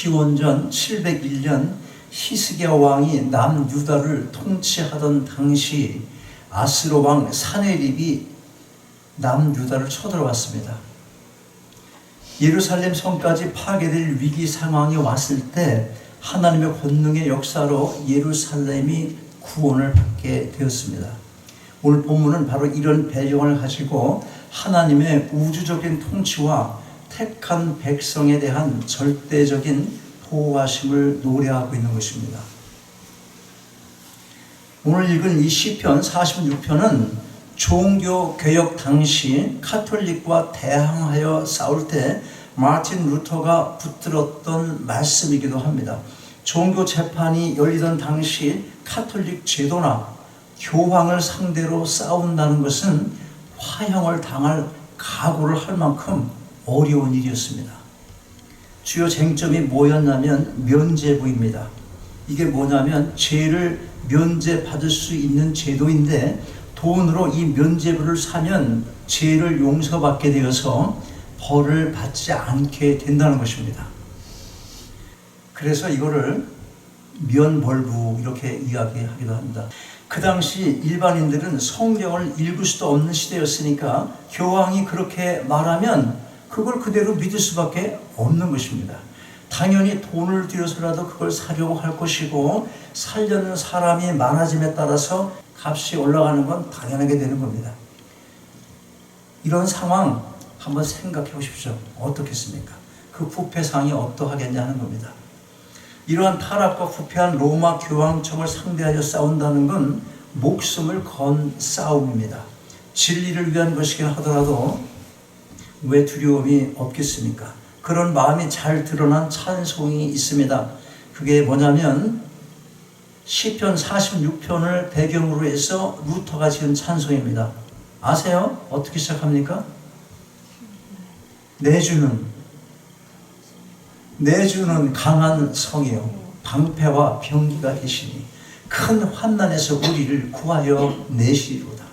기원전 701년 히스기야 왕이 남유다를 통치하던 당시 아스로 왕 사네립이 남유다를 쳐들어왔습니다. 예루살렘 성까지 파괴될 위기 상황이 왔을 때 하나님의 권능의 역사로 예루살렘이 구원을 받게 되었습니다. 오늘 본문은 바로 이런 배경을 가지고 하나님의 우주적인 통치와 택한 백성에 대한 절대적인 보호하심을 노래하고 있는 것입니다. 오늘 읽은 이 시편 46편은 종교 개혁 당시 카톨릭과 대항하여 싸울 때 마틴 루터가 붙들었던 말씀이기도 합니다. 종교 재판이 열리던 당시 카톨릭 제도나 교황을 상대로 싸운다는 것은 화형을 당할 각오를 할 만큼 어려운 일이었습니다. 주요 쟁점이 뭐였냐면 면죄부입니다. 이게 뭐냐면 죄를 면죄받을 수 있는 제도인데 돈으로 이 면죄부를 사면 죄를 용서받게 되어서 벌을 받지 않게 된다는 것입니다. 그래서 이거를 면벌부 이렇게 이야기하기도 합니다. 그 당시 일반인들은 성경을 읽을 수도 없는 시대였으니까 교황이 그렇게 말하면 그걸 그대로 믿을 수밖에 없는 것입니다. 당연히 돈을 들여서라도 그걸 사려고 할 것이고 살려는 사람이 많아짐에 따라서 값이 올라가는 건 당연하게 되는 겁니다. 이런 상황 한번 생각해 보십시오. 어떻겠습니까? 그 부패상이 어떠하겠냐 하는 겁니다. 이러한 타락과 부패한 로마 교황청을 상대하여 싸운다는 건 목숨을 건 싸움입니다. 진리를 위한 것이긴 하더라도 왜 두려움이 없겠습니까? 그런 마음이 잘 드러난 찬송이 있습니다. 그게 뭐냐면 시편 46편을 배경으로 해서 루터가 지은 찬송입니다. 아세요? 어떻게 시작합니까? 내주는 강한 성이요 방패와 병기가 되시니 큰 환난에서 우리를 구하여 내시리로다.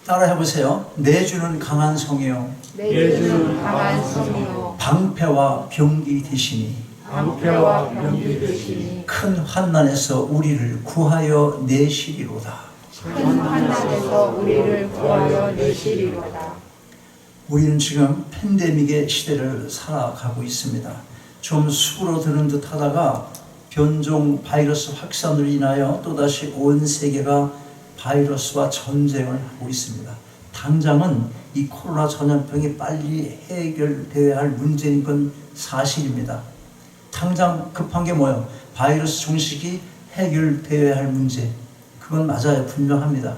따라 해보세요. 내주는 강한 성이요 내주는 강한 성이요 방패와 병기 되시니 방패와 병기 되시니 큰 환난에서 우리를 구하여 내시리로다. 큰 환난에서 우리를 구하여 내시리로다. 우리는 지금 팬데믹의 시대를 살아가고 있습니다. 좀 수그러드는 듯 하다가 변종 바이러스 확산으로 인하여 또다시 온 세계가 바이러스와 전쟁을 하고 있습니다. 당장은 이 코로나 전염병이 빨리 해결되어야 할 문제인 건 사실입니다. 당장 급한 게 뭐예요? 바이러스 종식이 해결되어야 할 문제. 그건 맞아요. 분명합니다.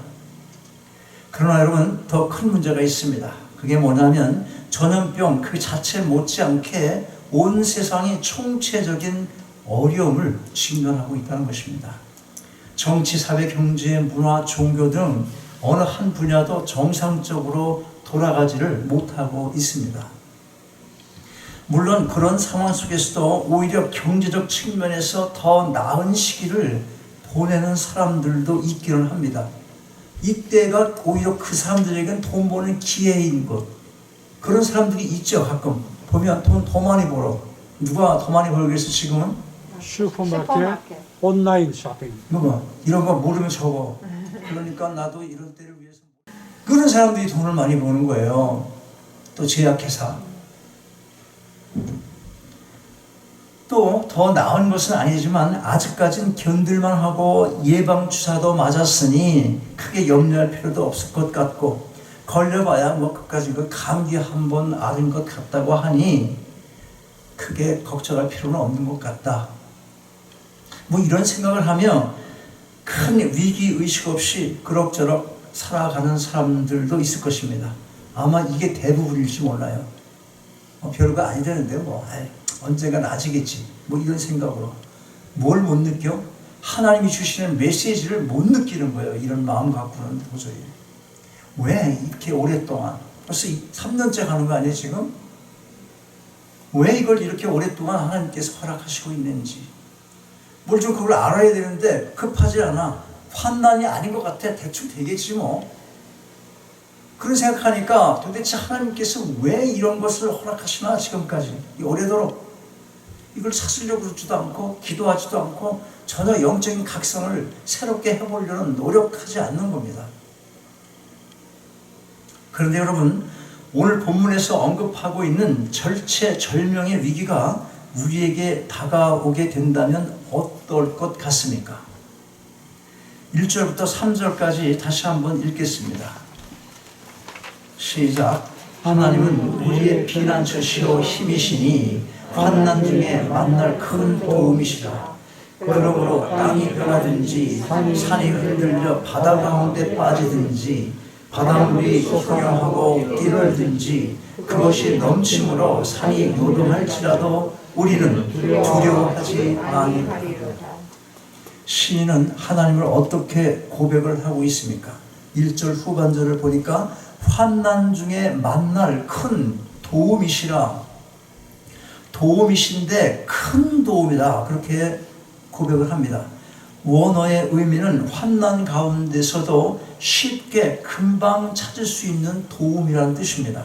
그러나 여러분 더 큰 문제가 있습니다. 그게 뭐냐면 전염병 그 자체 못지않게 온 세상이 총체적인 어려움을 직면하고 있다는 것입니다. 정치, 사회, 경제, 문화, 종교 등 어느 한 분야도 정상적으로 돌아가지를 못하고 있습니다. 물론 그런 상황 속에서도 오히려 경제적 측면에서 더 나은 시기를 보내는 사람들도 있기는 합니다. 이때가 오히려 그 사람들에게는 돈 버는 기회인 것. 그런 사람들이 있죠. 가끔 보면 돈 더 많이 벌어. 누가 더 많이 벌겠어 지금은? 슈퍼마켓, 온라인 쇼핑. 누가? 이런 거 모르면 적어. 그러니까 나도 이런 때를 위해서. 그런 사람들이 돈을 많이 버는 거예요. 또 제약회사. 또 더 나은 것은 아니지만 아직까지는 견딜만 하고 예방주사도 맞았으니 크게 염려할 필요도 없을 것 같고 걸려봐야 뭐 끝까지 그 감기 한 번 앓은 것 같다고 하니 크게 걱정할 필요는 없는 것 같다. 뭐 이런 생각을 하며 큰 위기의식 없이 그럭저럭 살아가는 사람들도 있을 것입니다. 아마 이게 대부분일지 몰라요. 별거 아니라는데 뭐 언젠가 나아지겠지 뭐 이런 생각으로. 뭘 못 느껴? 하나님이 주시는 메시지를 못 느끼는 거예요. 이런 마음 갖고는 도저히. 왜 이렇게 오랫동안 벌써 3년째 가는 거 아니에요 지금? 왜 이걸 이렇게 오랫동안 하나님께서 허락하시고 있는지 뭘 좀 그걸 알아야 되는데 급하지 않아. 환난이 아닌 것 같아. 대충 되겠지 뭐. 그런 생각하니까 도대체 하나님께서 왜 이런 것을 허락하시나 지금까지 오래도록. 이걸 찾으려고 그러지도 않고 기도하지도 않고 전혀 영적인 각성을 새롭게 해보려는 노력하지 않는 겁니다. 그런데 여러분, 오늘 본문에서 언급하고 있는 절체절명의 위기가 우리에게 다가오게 된다면 어떨 것 같습니까? 1절부터 3절까지 다시 한번 읽겠습니다. 시작. 하나님은 우리의 피난처시요 힘이시니 환난 중에 만날 큰 도움이시라. 그러므로 땅이 변하든지 산이 흔들려 바다 가운데 빠지든지 바닷물이 형용하고 뛰놀든지 그것이 넘침으로 산이 요동할지라도 우리는 두려워하지 아니하리로다. 시인은 하나님을 어떻게 고백을 하고 있습니까? 1절 후반절을 보니까 환난 중에 만날 큰 도움이시라. 도움이신데 큰 도움이다. 그렇게 고백을 합니다. 원어의 의미는 환난 가운데서도 쉽게 금방 찾을 수 있는 도움이라는 뜻입니다.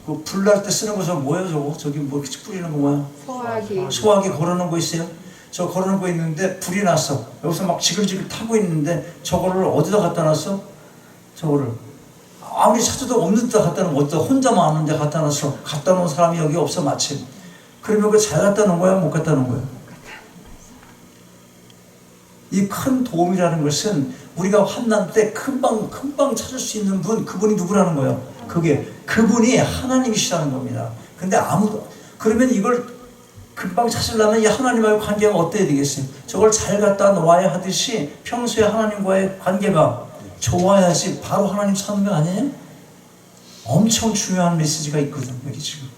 그 불날 때 쓰는 것은 뭐예요? 저기 뭐 뿌리는 거 뭐야? 소화기 걸어놓은 거 있어요? 저 걸어놓은 거 있는데 불이 났어. 여기서 막 지글지글 타고 있는데 저거를 어디다 갖다 놨어? 저거를 아무리 찾아도 없는 데 갖다 놓으면 어디다 혼자만 아는 데 갖다 놨어. 갖다 놓은 사람이 여기 없어 마침. 그러면 그 잘 갖다 놓은 거야? 못 갖다 놓은 거야? 이 큰 도움이라는 것은 우리가 환난 때 금방 찾을 수 있는 분, 그분이 누구라는 거예요? 그분이 하나님이시라는 겁니다. 근데 그러면 이걸 금방 찾으려면 이 하나님과의 관계가 어때야 되겠어요? 저걸 잘 갖다 놓아야 하듯이 평소에 하나님과의 관계가 좋아야지 바로 하나님 찾는 거 아니에요? 엄청 중요한 메시지가 있거든, 여기 지금.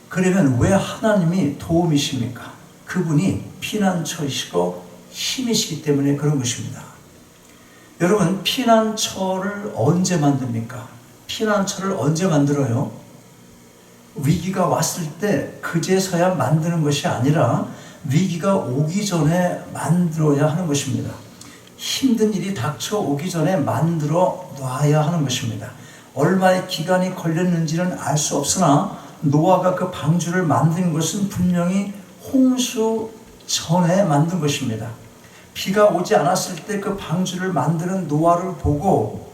그러면 왜 하나님이 도움이십니까? 그분이 피난처이시고 힘이시기 때문에 그런 것입니다. 여러분, 피난처를 언제 만듭니까? 피난처를 언제 만들어요? 위기가 왔을 때 그제서야 만드는 것이 아니라 위기가 오기 전에 만들어야 하는 것입니다. 힘든 일이 닥쳐오기 전에 만들어 놔야 하는 것입니다. 얼마의 기간이 걸렸는지는 알 수 없으나 노아가 그 방주를 만든 것은 분명히 홍수 전에 만든 것입니다. 비가 오지 않았을 때 그 방주를 만드는 노아를 보고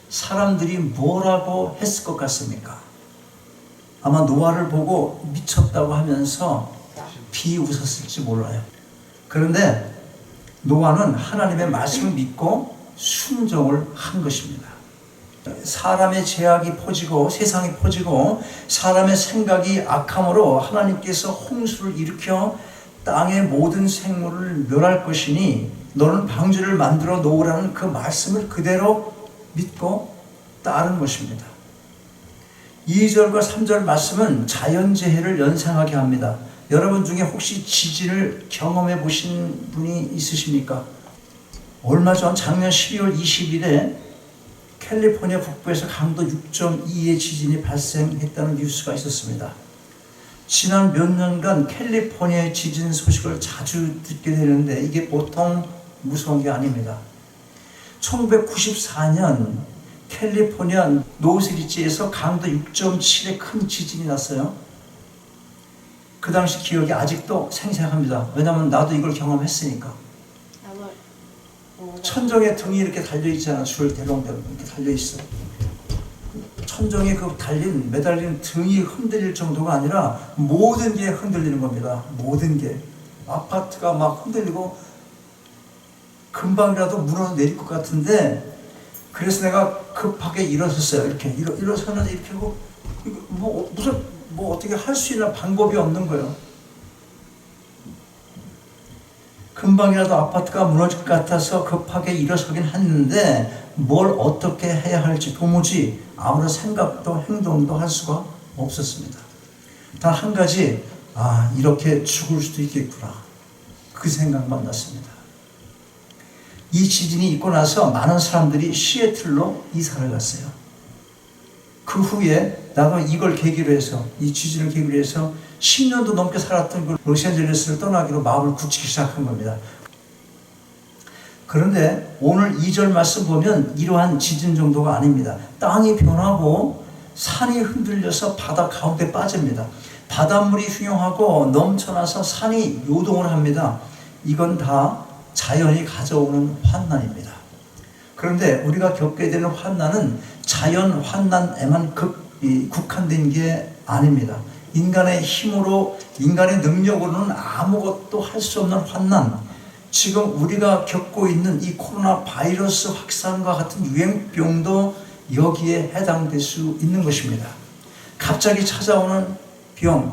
사람들이 뭐라고 했을 것 같습니까? 아마 노아를 보고 미쳤다고 하면서 비웃었을지 몰라요. 그런데 노아는 하나님의 말씀을 믿고 순종을 한 것입니다. 사람의 죄악이 퍼지고 세상이 퍼지고 사람의 생각이 악함으로 하나님께서 홍수를 일으켜 땅의 모든 생물을 멸할 것이니 너는 방주를 만들어 놓으라는 그 말씀을 그대로 믿고 따른 것입니다. 2절과 3절 말씀은 자연재해를 연상하게 합니다. 여러분 중에 혹시 지진을 경험해 보신 분이 있으십니까? 얼마 전 작년 12월 20일에 캘리포니아 북부에서 강도 6.2의 지진이 발생했다는 뉴스가 있었습니다. 지난 몇 년간 캘리포니아의 지진 소식을 자주 듣게 되는데 이게 보통 무서운 게 아닙니다. 1994년 캘리포니아 노스리지에서 강도 6.7의 큰 지진이 났어요. 그 당시 기억이 아직도 생생합니다. 왜냐하면 나도 이걸 경험했으니까. 천정에 등이 이렇게 달려있잖아. 줄 대롱대롱 이렇게 달려있어. 천정에 그 매달린 등이 흔들릴 정도가 아니라 모든 게 흔들리는 겁니다. 모든 게. 아파트가 막 흔들리고 금방이라도 무너져 내릴 것 같은데 그래서 내가 급하게 일어섰어요. 이렇게 일어서는데 이렇게 뭐 어떻게 할 수 있는 방법이 없는 거예요. 금방이라도 아파트가 무너질 것 같아서 급하게 일어서긴 했는데 뭘 어떻게 해야 할지 도무지 아무런 생각도 행동도 할 수가 없었습니다. 단 한 가지, 이렇게 죽을 수도 있겠구나. 그 생각만 났습니다. 이 지진이 있고 나서 많은 사람들이 시애틀로 이사를 갔어요. 그 후에 나도 이걸 계기로 해서, 이 지진을 계기로 해서 10년도 넘게 살았던 그 로스앤젤레스를 떠나기로 마음을 굳히기 시작한 겁니다. 그런데 오늘 2절 말씀 보면 이러한 지진 정도가 아닙니다. 땅이 변하고 산이 흔들려서 바다 가운데 빠집니다. 바닷물이 흉용하고 넘쳐나서 산이 요동을 합니다. 이건 다 자연이 가져오는 환난입니다. 그런데 우리가 겪게 되는 환난은 자연 환난에만 국한된 게 아닙니다. 인간의 힘으로, 인간의 능력으로는 아무것도 할 수 없는 환난, 지금 우리가 겪고 있는 이 코로나 바이러스 확산과 같은 유행병도 여기에 해당될 수 있는 것입니다. 갑자기 찾아오는 병이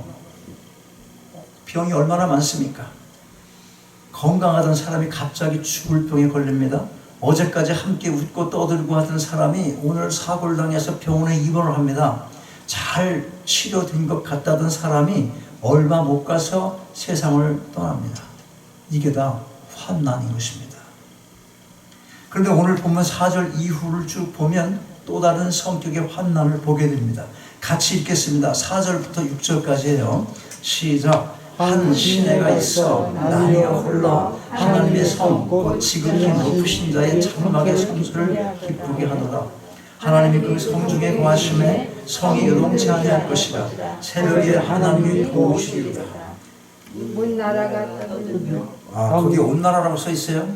얼마나 많습니까? 건강하던 사람이 갑자기 죽을 병에 걸립니다. 어제까지 함께 웃고 떠들고 하던 사람이 오늘 사고를 당해서 병원에 입원을 합니다. 잘 치료된 것 같다던 사람이 얼마 못 가서 세상을 떠납니다. 이게 다 환난인 것입니다. 그런데 오늘 본문 4절 이후를 쭉 보면 또 다른 성격의 환난을 보게 됩니다. 같이 읽겠습니다. 4절부터 6절까지예요. 시작. 한 시내가 있어 나뉘어 흘러 하나님의 성 곧 지극히 높으신 자의 장막의 성소를 기쁘게 하도다. 하나님이 그 성 중에 거하심에 성이 요동치 아니할 것이라. 새벽에 하나님이 도우시리로다. 문나라가 떠들며 거기 온 나라라고 써 있어요?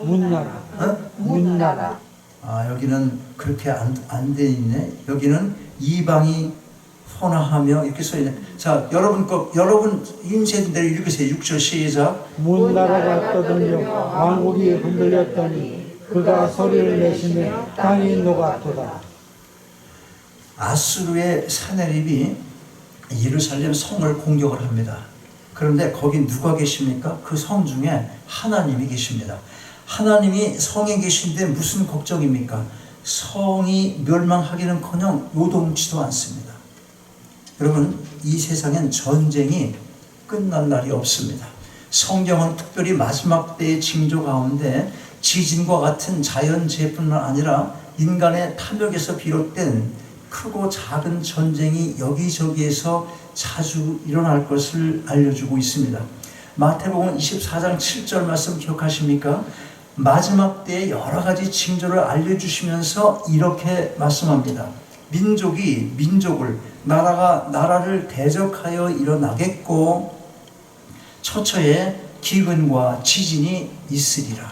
문나라. 문나라. 여기는 그렇게 안 돼 있네. 여기는 이방이 헌화하며 이렇게 써 있네. 자, 여러분 인쇄된 대로 읽으세요. 6절 시작. 문나라가 떠들며 왕국이 흔들렸더니 그가 소리를 내시며 땅이 녹았도다. 아수르의 사내립이 예루살렘 성을 공격을 합니다. 그런데 거기 누가 계십니까? 그 성 중에 하나님이 계십니다. 하나님이 성에 계신데 무슨 걱정입니까? 성이 멸망하기는커녕 요동치도 않습니다. 여러분, 이 세상엔 전쟁이 끝난 날이 없습니다. 성경은 특별히 마지막 때의 징조 가운데 지진과 같은 자연재해뿐만 아니라 인간의 탐욕에서 비롯된 크고 작은 전쟁이 여기저기에서 자주 일어날 것을 알려주고 있습니다. 마태복음 24장 7절 말씀 기억하십니까? 마지막 때의 여러 가지 징조를 알려주시면서 이렇게 말씀합니다. 민족이 민족을, 나라가 나라를 대적하여 일어나겠고 처처에 기근과 지진이 있으리라.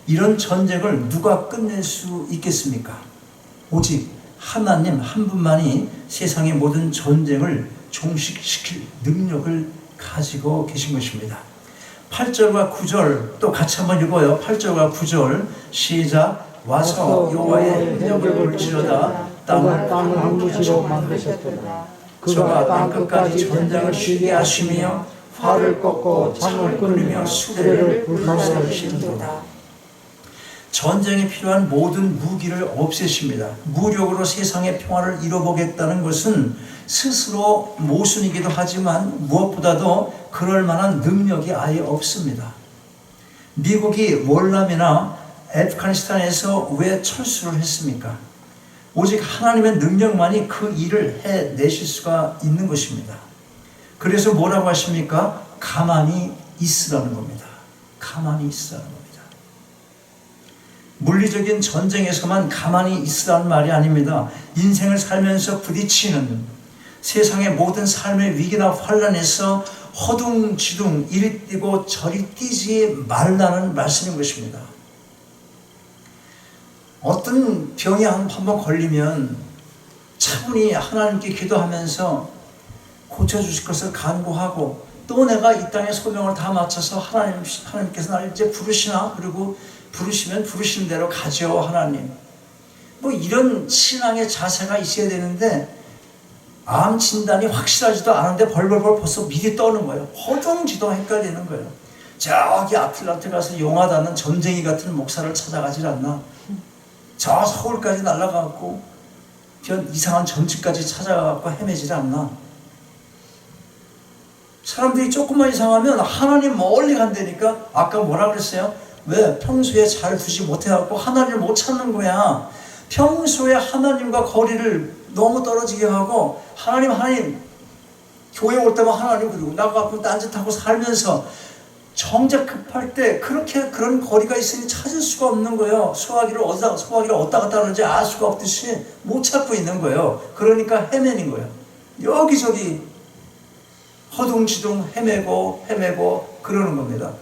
이런 전쟁을 누가 끝낼 수 있겠습니까? 오직 하나님 한 분만이 세상의 모든 전쟁을 종식시킬 능력을 가지고 계신 것입니다. 8절과 9절 또 같이 한번 읽어요. 8절과 9절 시작. 와서 여호와의 능력을 볼지어다 땅을 한 무지로 만드셨도다. 그가 땅 끝까지 전쟁을 쉬게 하시며 활을 꺾고 창을 끊으며 수레를 불살시는도다. 전쟁에 필요한 모든 무기를 없애십니다. 무력으로 세상의 평화를 이뤄보겠다는 것은 스스로 모순이기도 하지만 무엇보다도 그럴 만한 능력이 아예 없습니다. 미국이 월남이나 애프가니스탄에서 왜 철수를 했습니까? 오직 하나님의 능력만이 그 일을 해내실 수가 있는 것입니다. 그래서 뭐라고 하십니까? 가만히 있으라는 겁니다. 가만히 있으라는 겁니다. 물리적인 전쟁에서만 가만히 있으라는 말이 아닙니다. 인생을 살면서 부딪히는 세상의 모든 삶의 위기나 환란에서 허둥지둥 이리 뛰고 저리 뛰지 말라는 말씀인 것입니다. 어떤 병이 한번 걸리면 차분히 하나님께 기도하면서 고쳐주실 것을 간구하고 또 내가 이 땅의 소명을 다 마쳐서 하나님께서 나를 이제 부르시나? 그리고 부르시면 부르시는 대로 가죠, 하나님. 뭐 이런 신앙의 자세가 있어야 되는데 암 진단이 확실하지도 않은데 벌벌벌 벌써 미리 떠는 거예요. 허둥지둥 헷갈리는 거예요. 저기 아틀란트 가서 용하다는 점쟁이 같은 목사를 찾아가질 않나. 저 서울까지 날아가고 이상한 점집까지 찾아가고 헤매질 않나. 사람들이 조금만 이상하면 하나님 멀리 간다니까. 아까 뭐라 그랬어요? 왜? 평소에 잘 두지 못해갖고 하나님을 못 찾는 거야. 평소에 하나님과 거리를 너무 떨어지게 하고 하나님 교회 올 때만 하나님 그리고 나가고 딴짓하고 살면서 정작 급할 때 그렇게 그런 거리가 있으니 찾을 수가 없는 거예요. 소화기를 어디다 갔다 하는지 알 수가 없듯이 못 찾고 있는 거예요. 그러니까 헤매는 거예요. 여기저기 허둥지둥 헤매고 그러는 겁니다.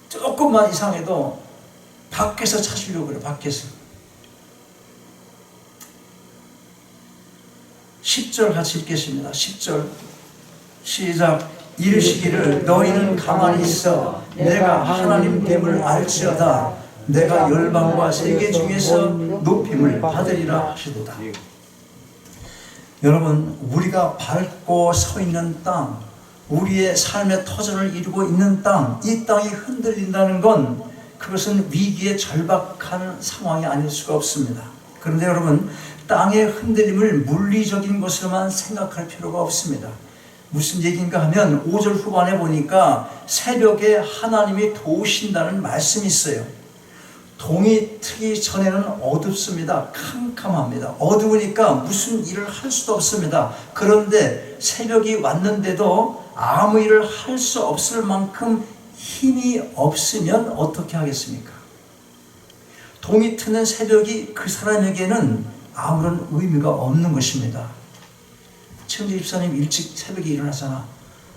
조금만 이상해도 밖에서 찾으려고 그래요. 밖에서. 10절 같이 읽겠습니다. 10절 시작. 이르시기를 너희는 가만히 있어 내가 하나님 됨을 알지어다. 내가 열방과 세계 중에서 높임을 받으리라 하시도다. 여러분, 우리가 밟고 서 있는 땅, 우리의 삶의 터전을 이루고 있는 땅, 이 땅이 흔들린다는 건 그것은 위기의 절박한 상황이 아닐 수가 없습니다. 그런데 여러분, 땅의 흔들림을 물리적인 것으로만 생각할 필요가 없습니다. 무슨 얘기인가 하면 5절 후반에 보니까 새벽에 하나님이 도우신다는 말씀이 있어요. 동이 트기 전에는 어둡습니다. 캄캄합니다. 어두우니까 무슨 일을 할 수도 없습니다. 그런데 새벽이 왔는데도 아무 일을 할 수 없을 만큼 힘이 없으면 어떻게 하겠습니까? 동이 트는 새벽이 그 사람에게는 아무런 의미가 없는 것입니다. 최은재 집사님 일찍 새벽에 일어나잖아.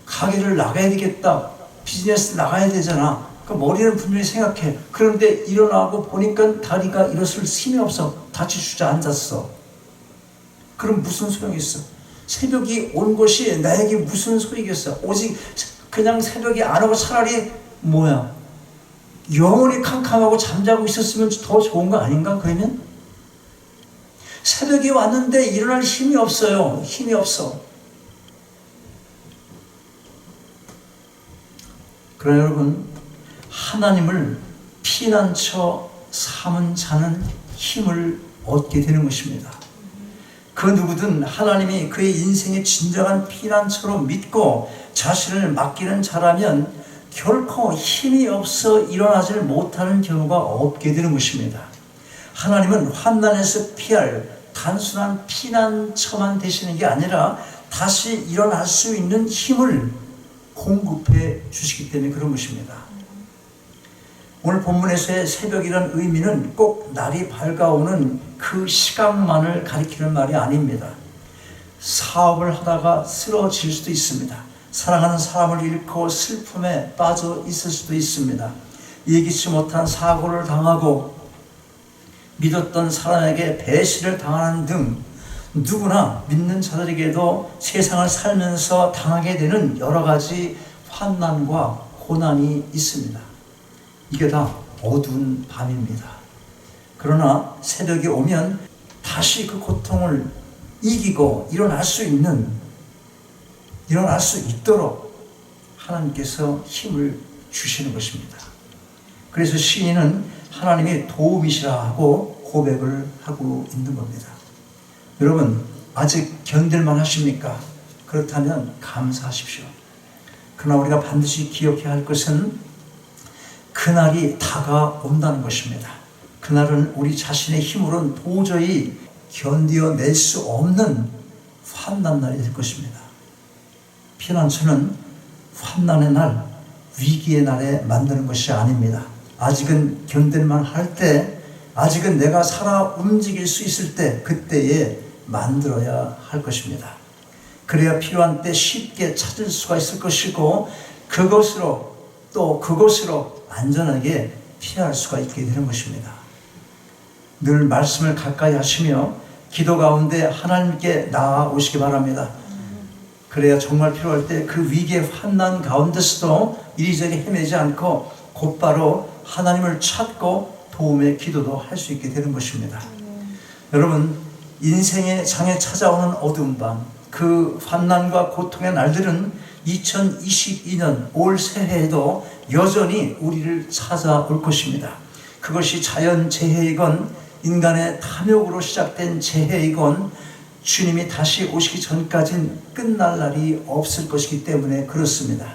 가게를 나가야 되겠다. 비즈니스 나가야 되잖아. 그 머리는 분명히 생각해. 그런데 일어나고 보니까 다리가 일어설 힘이 없어. 다치 주저앉았어. 그럼 무슨 소용이 있어? 새벽이 온 것이 나에게 무슨 소리겠어? 오직 그냥 새벽이 안 오고 차라리 뭐야? 영원히 캄캄하고 잠자고 있었으면 더 좋은 거 아닌가? 그러면? 새벽이 왔는데 일어날 힘이 없어요. 힘이 없어. 그러나 여러분, 하나님을 피난처 삼은 자는 힘을 얻게 되는 것입니다. 그 누구든 하나님이 그의 인생의 진정한 피난처로 믿고 자신을 맡기는 자라면 결코 힘이 없어 일어나질 못하는 경우가 없게 되는 것입니다. 하나님은 환난에서 피할 단순한 피난처만 되시는 게 아니라 다시 일어날 수 있는 힘을 공급해 주시기 때문에 그런 것입니다. 오늘 본문에서의 새벽이라는 의미는 꼭 날이 밝아오는 그 시각만을 가리키는 말이 아닙니다. 사업을 하다가 쓰러질 수도 있습니다. 사랑하는 사람을 잃고 슬픔에 빠져 있을 수도 있습니다. 예기치 못한 사고를 당하고 믿었던 사람에게 배신을 당하는 등 누구나 믿는 자들에게도 세상을 살면서 당하게 되는 여러 가지 환난과 고난이 있습니다. 이게 다 어두운 밤입니다. 그러나 새벽이 오면 다시 그 고통을 이기고 일어날 수 있도록 하나님께서 힘을 주시는 것입니다. 그래서 시인은 하나님이 도움이시라 하고 고백을 하고 있는 겁니다. 여러분, 아직 견딜만 하십니까? 그렇다면 감사하십시오. 그러나 우리가 반드시 기억해야 할 것은 그날이 다가온다는 것입니다. 그날은 우리 자신의 힘으로는 도저히 견뎌낼 수 없는 환난 날이 될 것입니다. 피난처는 환난의 날, 위기의 날에 만드는 것이 아닙니다. 아직은 견딜만 할 때, 아직은 내가 살아 움직일 수 있을 때, 그때에 만들어야 할 것입니다. 그래야 필요한 때 쉽게 찾을 수가 있을 것이고 그것으로 안전하게 피할 수가 있게 되는 것입니다. 늘 말씀을 가까이 하시며 기도 가운데 하나님께 나아오시기 바랍니다. 그래야 정말 필요할 때 그 위기의 환난 가운데서도 이리저리 헤매지 않고 곧바로 하나님을 찾고 도움의 기도도 할 수 있게 되는 것입니다. 여러분, 인생의 장에 찾아오는 어두운 밤, 그 환난과 고통의 날들은 2022년 올 새해에도 여전히 우리를 찾아올 것입니다. 그것이 자연재해이건 인간의 탐욕으로 시작된 재해이건 주님이 다시 오시기 전까지는 끝날 날이 없을 것이기 때문에 그렇습니다.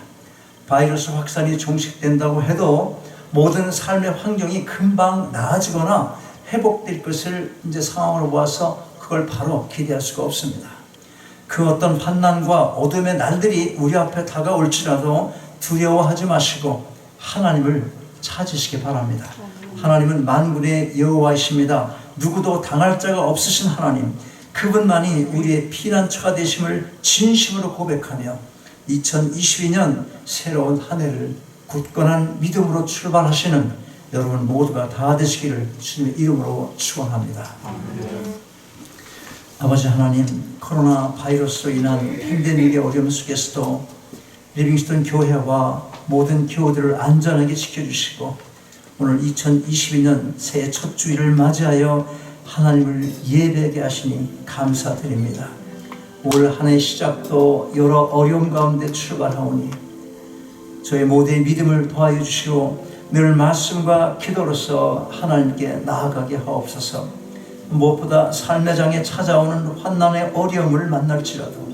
바이러스 확산이 종식된다고 해도 모든 삶의 환경이 금방 나아지거나 회복될 것을 이제 상황으로 보아서 그걸 바로 기대할 수가 없습니다. 그 어떤 환난과 어둠의 날들이 우리 앞에 다가올지라도 두려워하지 마시고 하나님을 찾으시기 바랍니다. 하나님은 만군의 여호와이십니다. 누구도 당할 자가 없으신 하나님, 그분만이 우리의 피난처가 되심을 진심으로 고백하며 2022년 새로운 한 해를 굳건한 믿음으로 출발하시는 여러분 모두가 다 되시기를 주님의 이름으로 축원합니다. 아버지 하나님, 코로나 바이러스로 인한 팬데믹의 어려움 속에서도 리빙스턴 교회와 모든 교우들을 안전하게 지켜주시고 오늘 2022년 새해 첫 주일을 맞이하여 하나님을 예배하게 하시니 감사드립니다. 올 한 해 시작도 여러 어려움 가운데 출발하오니 저의 모두의 믿음을 더하여 주시고 늘 말씀과 기도로서 하나님께 나아가게 하옵소서. 무엇보다 삶의 장에 찾아오는 환난의 어려움을 만날지라도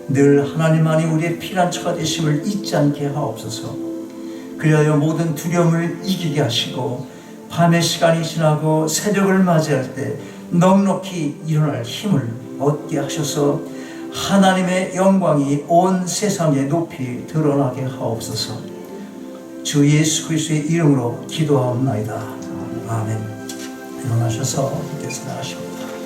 늘 하나님만이 우리의 피난처가 되심을 잊지 않게 하옵소서. 그리하여 모든 두려움을 이기게 하시고 밤의 시간이 지나고 새벽을 맞이할 때 넉넉히 일어날 힘을 얻게 하셔서 하나님의 영광이 온 세상에 높이 드러나게 하옵소서. 주 예수 그리스도의 이름으로 기도하옵나이다. 아멘. 일어나셔서 기도하십니다.